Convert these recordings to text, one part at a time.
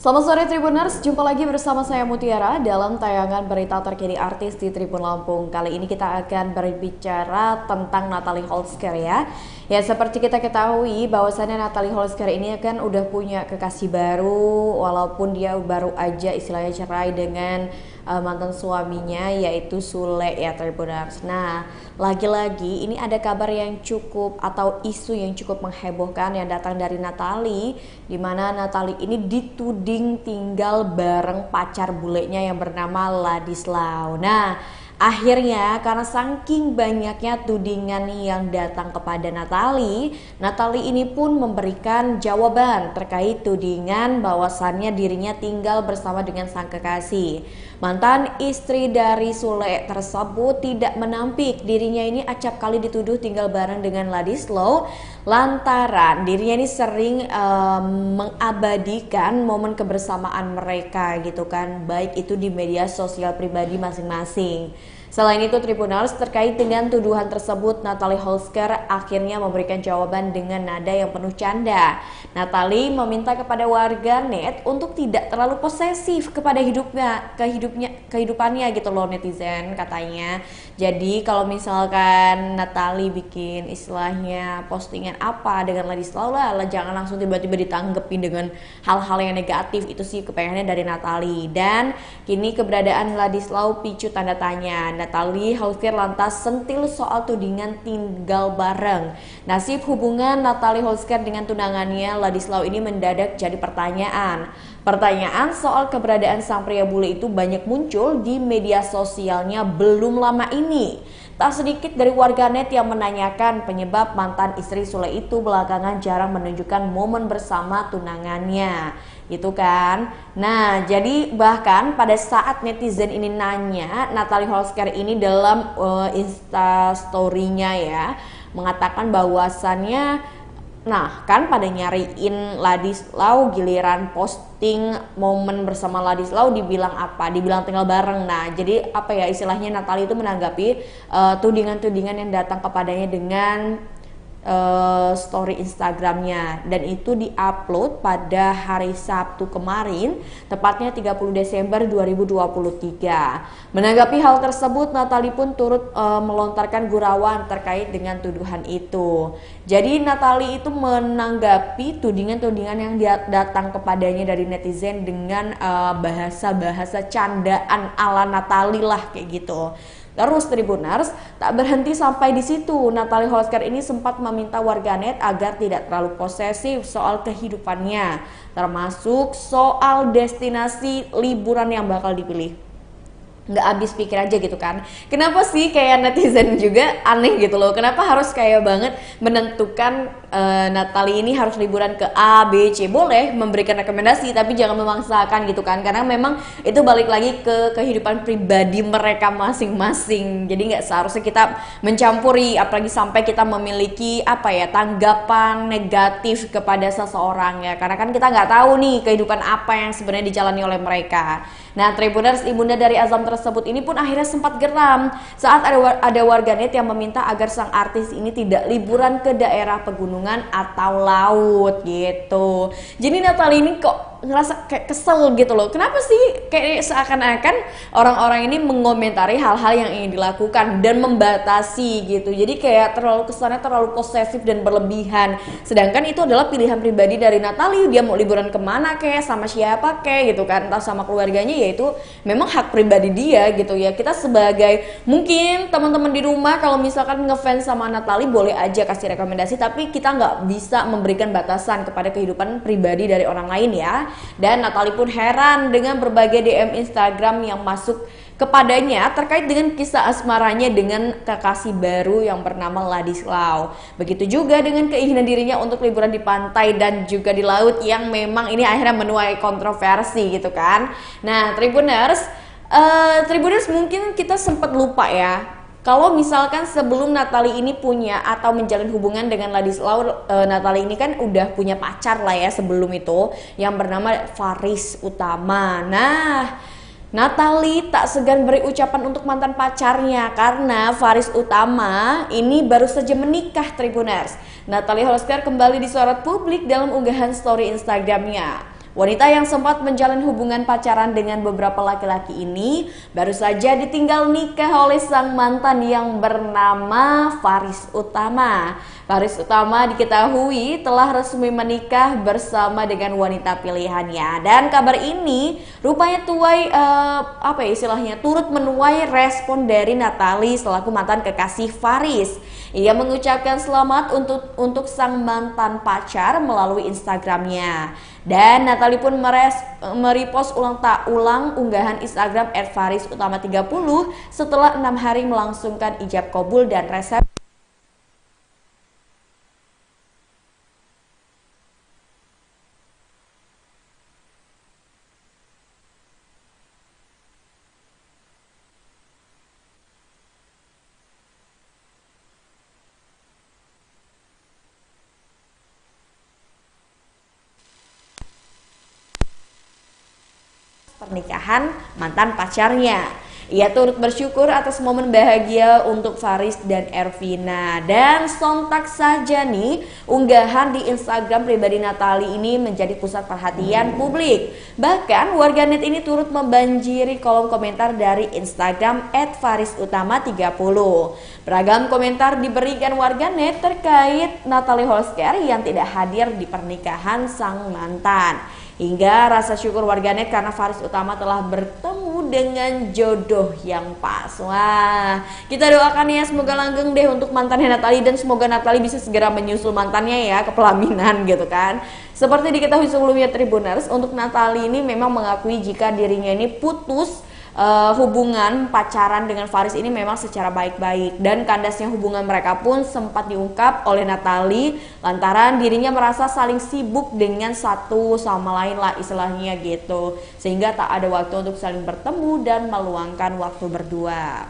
Selamat sore Tribuners, jumpa lagi bersama saya Mutiara dalam tayangan berita terkini artis di Tribun Lampung. Kali ini kita akan berbicara tentang Natalie Holzger ya. Ya seperti kita ketahui bahwasannya Natalie Holzger ini kan udah punya kekasih baru, walaupun dia baru aja istilahnya cerai dengan mantan suaminya yaitu Sule ya Tribuners. Nah lagi-lagi ini ada kabar yang cukup atau isu yang cukup menghebohkan yang datang dari Natalie, di mana Natalie ini dituding tinggal bareng pacar bulenya yang bernama Ladislau. Nah akhirnya karena saking banyaknya tudingan yang datang kepada Natalie ini pun memberikan jawaban terkait tudingan bahwasannya dirinya tinggal bersama dengan sang kekasih. Mantan istri dari Sule tersebut tidak menampik dirinya ini acap kali dituduh tinggal bareng dengan Ladislau lantaran dirinya ini sering mengabadikan momen kebersamaan mereka gitu kan, baik itu di media sosial pribadi masing-masing. Selain itu Tribuners, terkait dengan tuduhan tersebut Natalie Holzger akhirnya memberikan jawaban dengan nada yang penuh canda. Natalie meminta kepada warganet untuk tidak terlalu posesif kepada kehidupannya gitu loh netizen katanya. Jadi kalau misalkan Natalie bikin istilahnya postingan apa dengan Ladislau lah, jangan langsung tiba-tiba ditanggepin dengan hal-hal yang negatif. Itu sih kepengennya dari Natalie. Dan kini keberadaan Ladislau picu tanda tanya. Natalie Holzger lantas sentil soal tudingan tinggal bareng. Nasib hubungan Natalie Holzger dengan tunangannya Ladislau ini mendadak jadi pertanyaan. Pertanyaan soal keberadaan sang pria bule itu banyak muncul di media sosialnya belum lama ini. Tak sedikit dari warganet yang menanyakan penyebab mantan istri Sule itu belakangan jarang menunjukkan momen bersama tunangannya. Gitu kan. Nah, jadi bahkan pada saat netizen ini nanya, Natalie Holzger ini dalam Insta story-nya ya mengatakan bahwasannya nah kan pada nyariin Ladislau, giliran posting momen bersama Ladislau dibilang apa? Dibilang tinggal bareng. Nah jadi apa ya istilahnya Natalie itu menanggapi tudingan-tudingan yang datang kepadanya dengan story Instagramnya, dan itu diupload pada hari Sabtu kemarin, tepatnya 30 Desember 2023. Menanggapi hal tersebut, Natalie pun turut melontarkan gurauan terkait dengan tuduhan itu. Jadi Natalie itu menanggapi tudingan-tudingan yang datang kepadanya dari netizen dengan bahasa-bahasa candaan ala Natalie lah kayak gitu. Terus Tribuners, tak berhenti sampai di situ. Natalie Holzger ini sempat meminta warganet agar tidak terlalu posesif soal kehidupannya, termasuk soal destinasi liburan yang bakal dipilih. Nggak habis pikir aja gitu kan. Kenapa sih kayak netizen juga aneh gitu loh. Kenapa harus kayak banget menentukan Natalie ini harus liburan ke A, B, C. Boleh memberikan rekomendasi tapi jangan memaksakan gitu kan. Karena memang itu balik lagi ke kehidupan pribadi mereka masing-masing. Jadi nggak seharusnya kita mencampuri, apalagi sampai kita memiliki apa ya tanggapan negatif kepada seseorang ya. Karena kan kita nggak tahu nih kehidupan apa yang sebenarnya dijalani oleh mereka. Nah Tribuners, ibunda dari Azam tersebut ini pun akhirnya sempat geram saat ada warganet yang meminta agar sang artis ini tidak liburan ke daerah pegunungan atau laut gitu. Jadi Natalie ini kok ngerasa kayak kesel gitu loh. Kenapa sih kayak seakan-akan orang-orang ini mengomentari hal-hal yang ingin dilakukan dan membatasi gitu. Jadi kayak kesannya terlalu posesif dan berlebihan. Sedangkan itu adalah pilihan pribadi dari Natalie. Dia mau liburan kemana kayak sama siapa kayak gitu kan, entah sama keluarganya, yaitu memang hak pribadi dia gitu ya. Kita sebagai mungkin teman-teman di rumah kalau misalkan ngefans sama Natalie boleh aja kasih rekomendasi, tapi kita nggak bisa memberikan batasan kepada kehidupan pribadi dari orang lain ya. Dan Natalie pun heran dengan berbagai DM Instagram yang masuk kepadanya terkait dengan kisah asmaranya dengan kekasih baru yang bernama Ladislau. Begitu juga dengan keinginan dirinya untuk liburan di pantai dan juga di laut yang memang ini akhirnya menuai kontroversi gitu kan. Nah Tribuners, mungkin kita sempat lupa ya. Kalau misalkan sebelum Natalie ini punya atau menjalin hubungan dengan Ladislau, Natalie ini kan udah punya pacar lah ya sebelum itu yang bernama Faris Utama. Nah, Natalie tak segan beri ucapan untuk mantan pacarnya karena Faris Utama ini baru saja menikah Tribuners. Natalie Holzger kembali disorot publik dalam unggahan story Instagramnya. Wanita yang sempat menjalin hubungan pacaran dengan beberapa laki-laki ini baru saja ditinggal nikah oleh sang mantan yang bernama Faris Utama. Faris Utama diketahui telah resmi menikah bersama dengan wanita pilihannya, dan kabar ini rupanya turut menuai respon dari Natalie selaku mantan kekasih Faris. Ia mengucapkan selamat untuk sang mantan pacar melalui Instagramnya. Dan Natalie pun merepost ulang unggahan Instagram @farisutama30 setelah 6 hari melangsungkan ijab kabul dan resepsi pernikahan mantan pacarnya. Ia turut bersyukur atas momen bahagia untuk Faris dan Ervina. Dan sontak saja nih, unggahan di Instagram pribadi Natalie ini menjadi pusat perhatian publik. Bahkan warganet ini turut membanjiri kolom komentar dari Instagram @farisutama30. Beragam komentar diberikan warganet terkait Natalie Holsker yang tidak hadir di pernikahan sang mantan. Hingga rasa syukur warganet karena Faris Utama telah bertemu dengan jodoh yang pas. Wah, kita doakan ya semoga langgeng deh untuk mantannya Natalie, dan semoga Natalie bisa segera menyusul mantannya ya ke pelaminan gitu kan. Seperti diketahui sebelumnya Tribuners, untuk Natalie ini memang mengakui jika dirinya ini putus hubungan pacaran dengan Faris ini memang secara baik-baik, dan kandasnya hubungan mereka pun sempat diungkap oleh Natalie lantaran dirinya merasa saling sibuk dengan satu sama lain lah istilahnya gitu, sehingga tak ada waktu untuk saling bertemu dan meluangkan waktu berdua.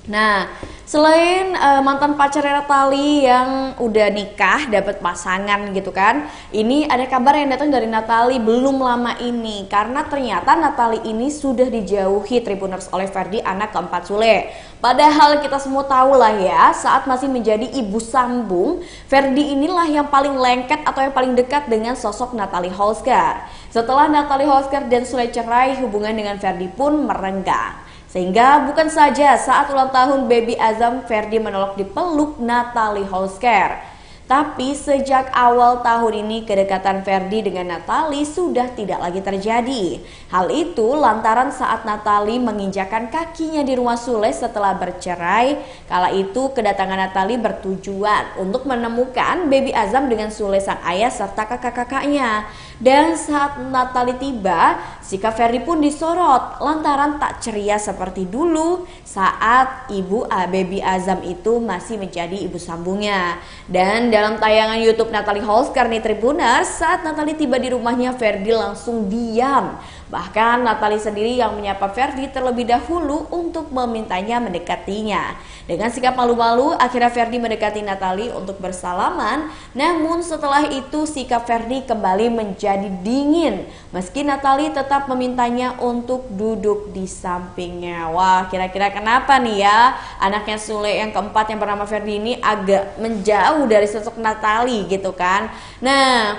Nah, selain mantan pacar Natalie yang udah nikah, dapat pasangan gitu kan, ini ada kabar yang datang dari Natalie belum lama ini, karena ternyata Natalie ini sudah dijauhi Tribuners oleh Ferdy, anak keempat Sule. Padahal kita semua tahu lah ya, saat masih menjadi ibu sambung, Ferdy inilah yang paling lengket atau yang paling dekat dengan sosok Natalie Holsker. Setelah Natalie Holsker dan Sule cerai, hubungan dengan Ferdy pun merenggang. Sehingga bukan saja saat ulang tahun Baby Azam, Ferdy menolak dipeluk Natalie Holsker. Tapi sejak awal tahun ini kedekatan Ferdy dengan Natalie sudah tidak lagi terjadi. Hal itu lantaran saat Natalie menginjakan kakinya di rumah Sule setelah bercerai. Kala itu kedatangan Natalie bertujuan untuk menemukan Baby Azam dengan Sule sang ayah serta kakak-kakaknya. Dan saat Natalie tiba, sikap Ferdy pun disorot lantaran tak ceria seperti dulu saat ibu Baby Azam itu masih menjadi ibu sambungnya. Dan dalam tayangan YouTube Natalie Holsker nih Tribuners, saat Natalie tiba di rumahnya, Ferdy langsung diam. Bahkan Natalie sendiri yang menyapa Ferdy terlebih dahulu untuk memintanya mendekatinya. Dengan sikap malu-malu, akhirnya Ferdy mendekati Natalie untuk bersalaman. Namun setelah itu sikap Ferdy kembali menjadi dingin, meski Natalie tetap memintanya untuk duduk di sampingnya. Wah, kira-kira kenapa nih ya anaknya Sule yang keempat yang bernama Ferdy ini agak menjauh dari sosok Natalie gitu kan. Nah,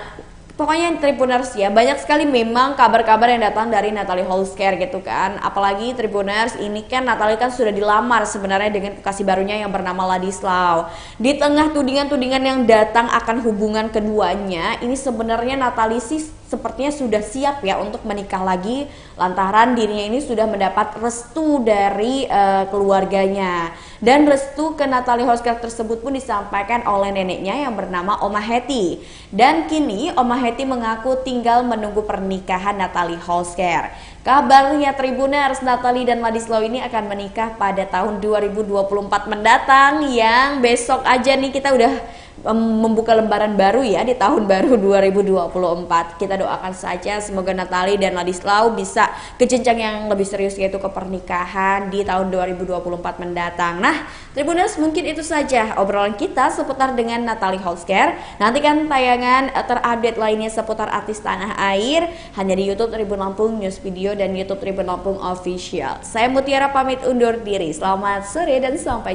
pokoknya Tribuners ya, banyak sekali memang kabar-kabar yang datang dari Natalie Holsker gitu kan. Apalagi Tribuners, ini kan Natalie kan sudah dilamar sebenarnya dengan kekasih barunya yang bernama Ladislaw. Di tengah tudingan-tudingan yang datang akan hubungan keduanya, ini sebenarnya Natalie sih sepertinya sudah siap ya untuk menikah lagi, lantaran dirinya ini sudah mendapat restu dari keluarganya. Dan restu ke Natalie Holsker tersebut pun disampaikan oleh neneknya yang bernama Oma Hetty. Dan kini Oma Hetty mengaku tinggal menunggu pernikahan Natalie Holsker. Kabarnya Tribuners, Natalie dan Ladislaw ini akan menikah pada tahun 2024 mendatang, yang besok aja nih kita udah membuka lembaran baru ya di tahun baru 2024. Kita doakan saja semoga Natalie dan Ladislaw bisa ke jenjang yang lebih serius, yaitu ke pernikahan di tahun 2024 mendatang. Nah, Tribuners, mungkin itu saja obrolan kita seputar dengan Natalie Holsker. Nantikan tayangan terupdate lainnya seputar artis tanah air hanya di YouTube Tribun Lampung News Video dan YouTube Tribun Lampung Official. Saya Mutiara pamit undur diri. Selamat sore dan sampai jumpa.